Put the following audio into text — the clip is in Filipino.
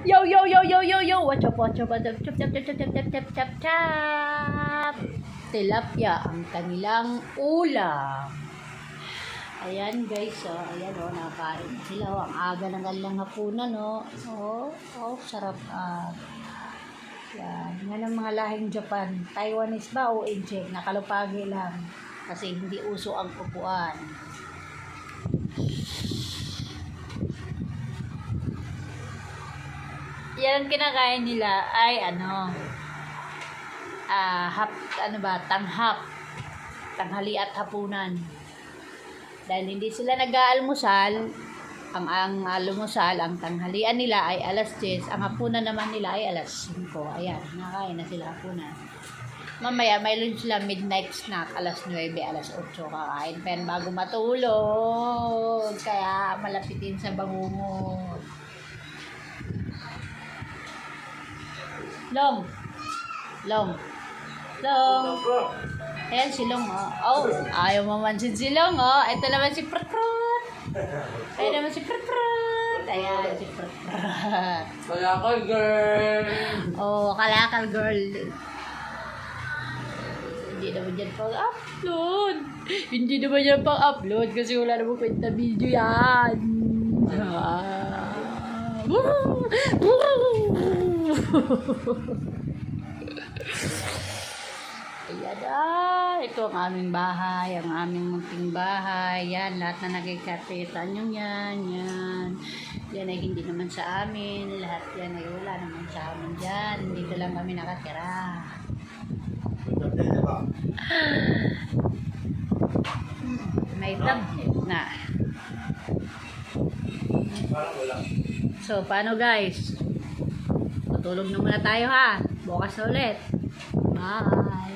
Yo, yo, yo, yo, yo, yo. What's up, what's up, what's up? Chop, chop, chop, chop, chop, chop, chop, chop, chop. Tilapia ang kanilang ulam. Ayan guys, ayan nakain sila. Ang aga ng kanilang hapunan, sarap. Yan, yan ang mga lahing Japan. Taiwanese ba o Incheck? Nakalupagi lang. Kasi hindi uso ang upuan. Yan ang kinakain nila ay tanghali at hapunan. Dahil hindi sila nag-aalmusal, ang almusal, ang tanghalian nila ay alas 10, ang hapunan naman nila ay alas 5. Ayan, nakain na sila hapunan. Mamaya may lunch sila, midnight snack, alas 9, alas 8 kakain pa yan bago matulog. Kaya malapitin sa bangungot. Long. Ayan si Long, oh. Ayaw mamansin si Long, Ito naman si Prut. Ayan naman si Prut. Ayan si Prut. Kalakal girl. Oh, kalakal girl. Hindi naman yan pang-upload. Hindi naman yan pang-upload kasi wala naman kwenta video yan. Ayan ito ang aming bahay, ang aming munting bahay. Yan, lahat na nagkikatitan yung yan. Yan ay hindi naman sa amin. Lahat yan ay wala naman sa amin dyan. Dito lang kami nakatira. May tablet na. So, paano guys? Tutulog na muna tayo ha. Bukas na ulit. Bye!